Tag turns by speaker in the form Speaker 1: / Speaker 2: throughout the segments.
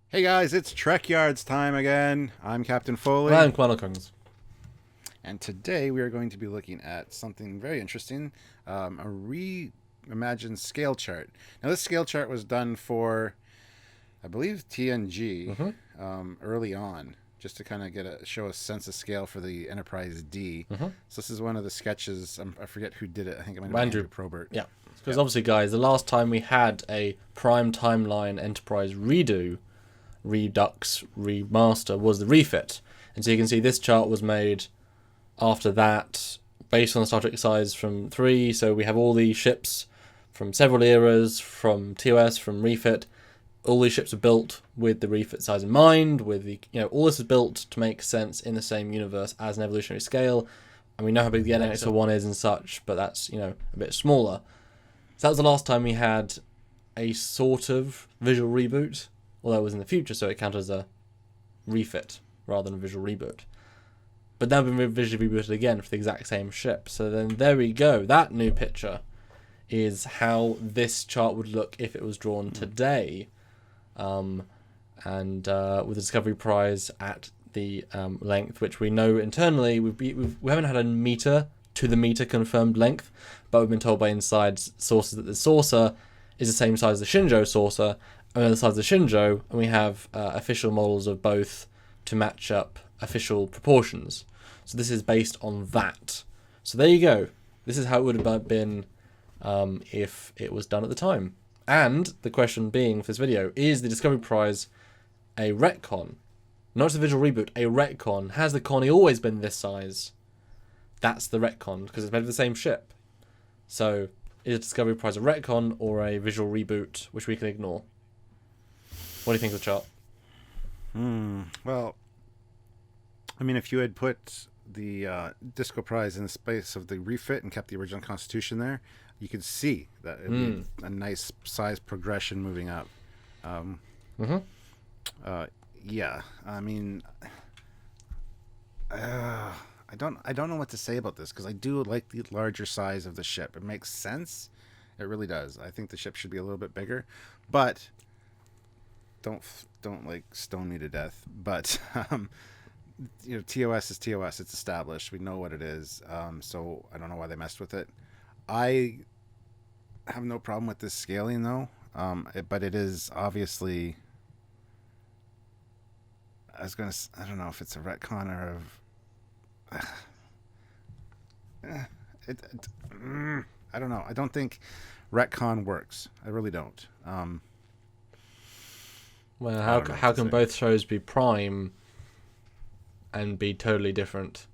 Speaker 1: Hey guys, it's Trekyards time again. I'm Captain Foley,
Speaker 2: And Quanticones.
Speaker 1: and today we are going to be looking at something very interesting, a reimagined scale chart. Now, this scale chart was done for, I believe, TNG
Speaker 2: Mm-hmm.
Speaker 1: early on, just to kind of show a sense of scale for the Enterprise D.
Speaker 2: Mm-hmm.
Speaker 1: So this is one of the sketches. I forget who did it. I think it might have been
Speaker 2: Andrew.
Speaker 1: Andrew Probert.
Speaker 2: Yeah. Because
Speaker 1: Yep.
Speaker 2: obviously, guys, the last time we had a Prime Timeline Enterprise redo, redux, remaster was the refit. And so you can see this chart was made after that, based on the Star Trek size from 3. So we have all these ships from several eras, from TOS, from refit. All these ships are built with the refit size in mind, with the all this is built to make sense in the same universe as an evolutionary scale. And we know how big the NX-01 is and such, but that's a bit smaller. So that was the last time we had a sort of visual reboot, although it was in the future, so it counted as a refit rather than a visual reboot. But now we've been visually rebooted again for the exact same ship. So then there we go. That new picture is how this chart would look if it was drawn today. And with the Discovery Prize at the length, which we know internally, we haven't had a meter to the meter confirmed length, but we've been told by inside sources that the saucer is the same size as the Shinjo saucer, and the size of the Shinjo, and we have official models of both to match up official proportions. So this is based on that. So there you go. This is how it would have been if it was done at the time. And the question being for this video, is the Discovery Prize a retcon? Not just a visual reboot, a retcon. Has the Connie always been this size? That's the retcon, because it's made of the same ship. So, is Discovery Prize a retcon or a visual reboot, which we can ignore? What do you think of the chart?
Speaker 1: Well, I mean, if you had put the Disco Prize in the space of the refit and kept the original Constitution there, you could see that it'd be a nice size progression moving up. Yeah, I mean, I don't know what to say about this because I do like the larger size of the ship. It makes sense. It really does. I think the ship should be a little bit bigger, but don't like stone me to death. But TOS is TOS. It's established. We know what it is. So I don't know why they messed with it. I have no problem with this scaling though. But it is obviously. I don't know if it's a retcon or I don't know. I don't think retcon works. I really don't.
Speaker 2: Well,
Speaker 1: I don't know
Speaker 2: how
Speaker 1: what to
Speaker 2: can
Speaker 1: say.
Speaker 2: both shows be Prime and be totally different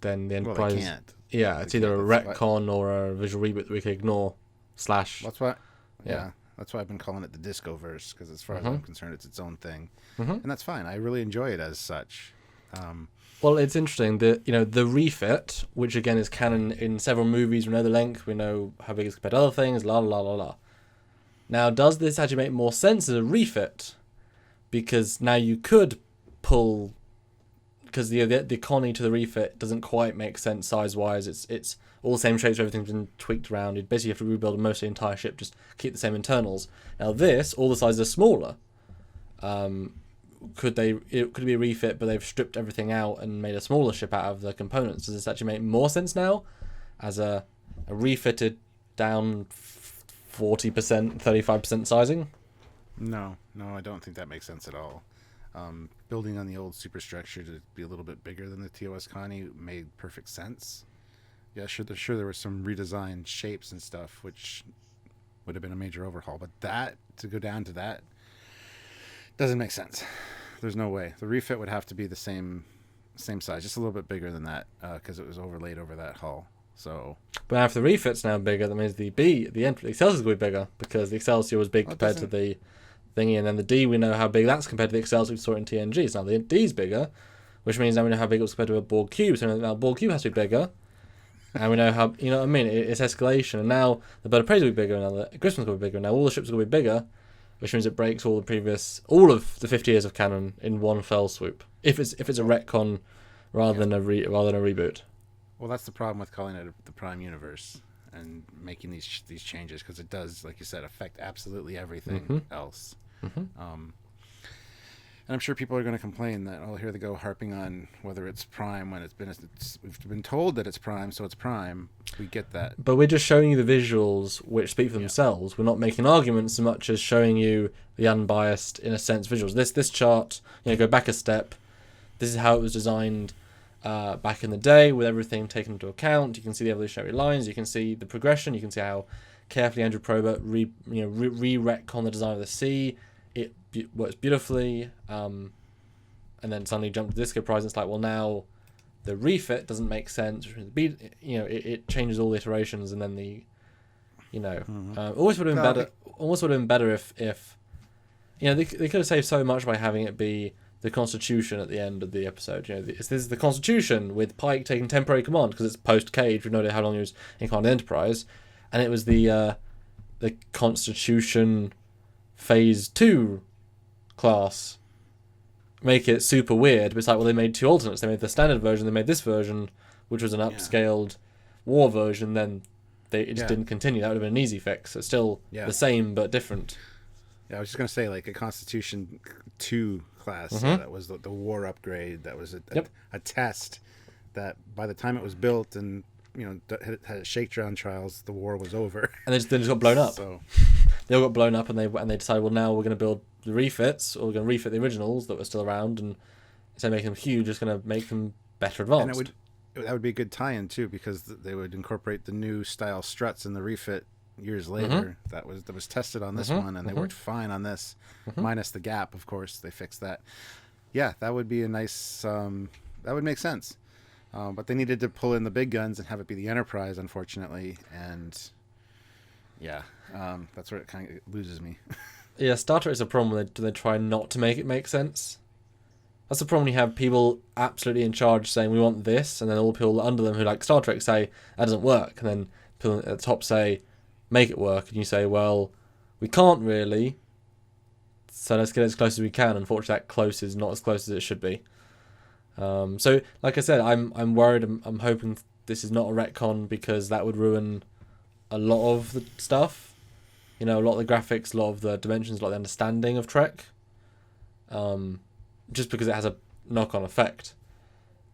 Speaker 2: than the
Speaker 1: Well,
Speaker 2: Enterprise?
Speaker 1: they can't.
Speaker 2: Yeah,
Speaker 1: They
Speaker 2: it's either a
Speaker 1: can't.
Speaker 2: retcon or a visual reboot that we can ignore. Slash.
Speaker 1: That's why.
Speaker 2: Yeah.
Speaker 1: Yeah, that's why I've been calling it the Disco verse because, as far as I'm concerned, it's its own thing,
Speaker 2: Mm-hmm.
Speaker 1: and that's fine. I really enjoy it as such.
Speaker 2: Well, it's interesting that the refit, which again is canon in several movies. We know the length, we know how big it's compared to other things. La la la la. Now, does this actually make more sense as a refit? Because now you could pull, because the Connie to the refit doesn't quite make sense size wise. It's all the same shapes, everything's been tweaked around. You basically have to rebuild most of the entire ship, just keep the same internals. Now this, all the sizes are smaller. Could it be a refit, but they've stripped everything out and made a smaller ship out of the components? Does this actually make more sense now as a refitted down 40%, 35% sizing?
Speaker 1: No, I don't think that makes sense at all. Building on the old superstructure to be a little bit bigger than the TOS Connie made perfect sense. Yeah, sure there were some redesigned shapes and stuff, which would have been a major overhaul. But that, to go down to that, doesn't make sense. There's no way. The refit would have to be the same size, just a little bit bigger than that, because it was overlaid over that hull. So,
Speaker 2: But now if the refit's now bigger, that means the Excelsior's going to be bigger, because the Excelsior was big compared to the thingy, and then the D, we know how big that's compared to the Excelsior we saw in TNG. So now the D's bigger, which means now we know how big it was compared to a Borg cube. So now Borg cube has to be bigger, and we know how, you know what I mean? It's escalation, and now the Bird of Prey will be bigger, and now the Griswom's going to be bigger, and now all the ships are going to be bigger, which means it breaks all of the 50 years of canon in one fell swoop. If it's a retcon rather than a reboot.
Speaker 1: well, that's the problem with calling it the Prime Universe and making these changes, because it does, like you said, affect absolutely everything else. And I'm sure people are going to complain that, oh, here they go harping on whether it's Prime when we've been told that it's Prime, so it's Prime. We get that.
Speaker 2: But we're just showing you the visuals which speak for themselves. We're not making arguments so much as showing you the unbiased, in a sense, visuals. This chart, go back a step. This is how it was designed back in the day, with everything taken into account. You can see the evolutionary lines. You can see the progression. You can see how carefully Andrew Probert re-retcon the design of the sea. It works beautifully, and then suddenly jumped to Disco Prize, and it's like, well, now the refit doesn't make sense. It changes all the iterations, and then always would have been better. Almost would have been better if they could have saved so much by having it be the Constitution at the end of the episode. This is the Constitution with Pike taking temporary command because it's post Cage. We know how long he was in command of Enterprise, and it was the Constitution Phase 2 class. Make it super weird, but it's like, well, they made two alternates. They made the standard version, they made this version, which was an upscaled war version, then it just didn't continue. That would have been an easy fix. It's still the same, but different.
Speaker 1: Yeah, I was just going to say, like, a Constitution 2 class, that was the war upgrade, that was a test that by the time it was built and had its shakedown trials, the war was over.
Speaker 2: And they just got blown up.
Speaker 1: So
Speaker 2: they all got blown up, and they decided, well, now we're going to build the refits, or we're going to refit the originals that were still around, and instead of making them huge, just going to make them better advanced.
Speaker 1: And that would be a good tie-in too, because they would incorporate the new style struts in the refit years later. That was tested on this one, and they worked fine on this, minus the gap, of course. They fixed that. Yeah, that would be a nice. That would make sense. But they needed to pull in the big guns and have it be the Enterprise, unfortunately, and that's where it kind of loses me.
Speaker 2: Yeah, Star Trek is a problem when they try not to make it make sense. That's the problem when you have people absolutely in charge saying, we want this, and then all people under them who like Star Trek say, that doesn't work, and then people at the top say, make it work, and you say, well, we can't really, so let's get as close as we can. Unfortunately, that close is not as close as it should be. So, like I said, I'm worried. I'm hoping this is not a retcon, because that would ruin a lot of the stuff. A lot of the graphics, a lot of the dimensions, a lot of the understanding of Trek. Just because it has a knock-on effect.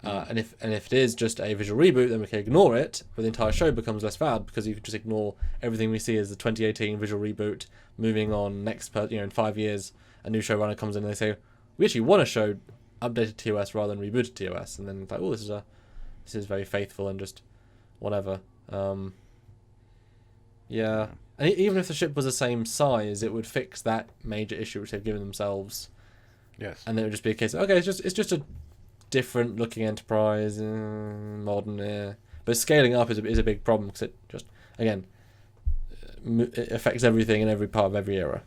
Speaker 2: And if it is just a visual reboot, then we can ignore it, but the entire show becomes less valid, because you can just ignore everything we see as the 2018 visual reboot. Moving on, in 5 years, a new showrunner comes in and they say, we actually want to show updated TOS rather than rebooted TOS, and then it's like, oh, this is very faithful and just whatever. And even if the ship was the same size, it would fix that major issue which they've given themselves.
Speaker 1: Yes.
Speaker 2: And it would just be a case of, okay, it's just a different looking Enterprise, modern, but scaling up is a big problem, because it just, again, it affects everything in every part of every era.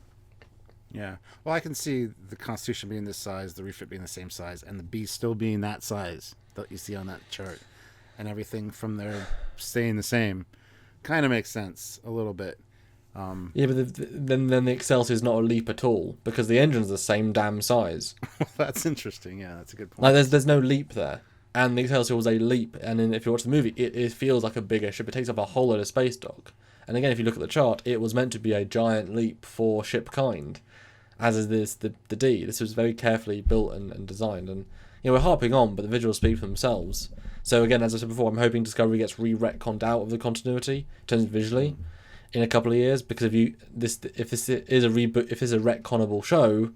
Speaker 1: Yeah. Well, I can see the Constitution being this size, the refit being the same size, and the B still being that size that you see on that chart, and everything from there staying the same. Kind of makes sense a little bit.
Speaker 2: Yeah, but then the Excelsior is not a leap at all, because the engine's the same damn size.
Speaker 1: That's interesting. Yeah, that's a good point.
Speaker 2: Like there's no leap there, and the Excelsior was a leap. And then if you watch the movie, it feels like a bigger ship. It takes up a whole lot of space dock. And again, if you look at the chart, it was meant to be a giant leap for ship kind, as is this the D. This was very carefully built and designed, and we're harping on, but the visuals speak for themselves. So again, as I said before, I'm hoping Discovery gets re-retconned out of the continuity in terms of visually in a couple of years, because if this is a reboot, if it's a retconnable show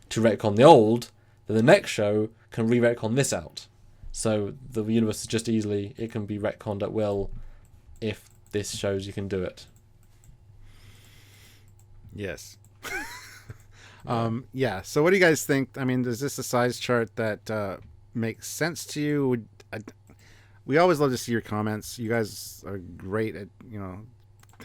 Speaker 2: to retcon the old, then the next show can re-retcon this out. So the universe is just it can be retconned at will if this shows you can do it.
Speaker 1: Yes. So what do you guys think? I mean, is this a size chart that makes sense to you? We always love to see your comments. You guys are great at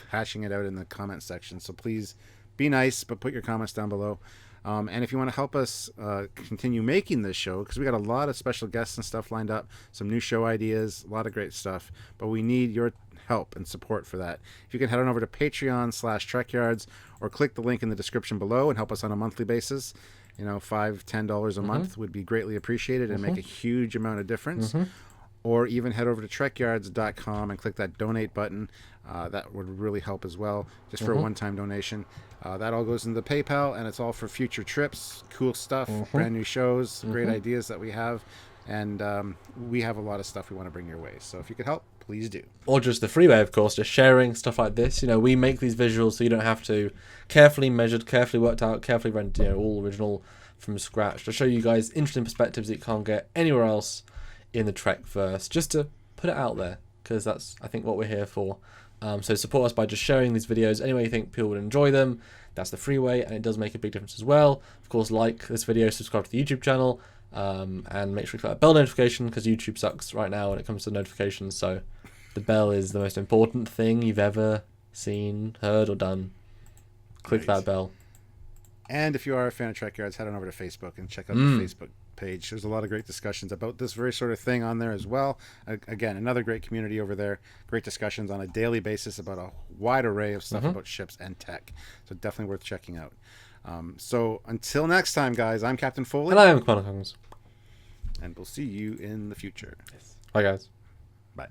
Speaker 1: hashing it out in the comment section, so please be nice, but put your comments down below. And if you want to help us continue making this show, because we got a lot of special guests and stuff lined up, some new show ideas, a lot of great stuff, but we need your help and support for that. If you can head on over to Patreon/Trekyards, or click the link in the description below and help us on a monthly basis. $5-10 a month would be greatly appreciated and make a huge amount of difference. Or even head over to trekyards.com and click that donate button. That would really help as well, just for a one-time donation. That all goes into the PayPal, and it's all for future trips, cool stuff, brand new shows, great ideas that we have. And we have a lot of stuff we want to bring your way. So if you could help, please do.
Speaker 2: Or just the free way, of course, just sharing stuff like this. You know, we make these visuals so you don't have to carefully measured, carefully worked out, carefully rent, you know, all original from scratch, to show you guys interesting perspectives that you can't get anywhere else in the Trekverse, just to put it out there, because that's, I think, what we're here for. So support us by just sharing these videos any way you think people would enjoy them. That's the free way, and it does make a big difference as well. Of course, like this video, subscribe to the YouTube channel, and make sure you click that bell notification, because YouTube sucks right now when it comes to notifications. So the bell is the most important thing you've ever seen, heard, or done. Click that bell.
Speaker 1: And if you are a fan of Trekyards, head on over to Facebook and check out the Facebook page. There's a lot of great discussions about this very sort of thing on there as well. Again, another great community over there. Great discussions on a daily basis about a wide array of stuff about ships and tech. So definitely worth checking out. So until next time, guys, I'm Captain Foley.
Speaker 2: And I am Commander Kongs.
Speaker 1: And we'll see you in the future.
Speaker 2: Bye, guys.
Speaker 1: Bye.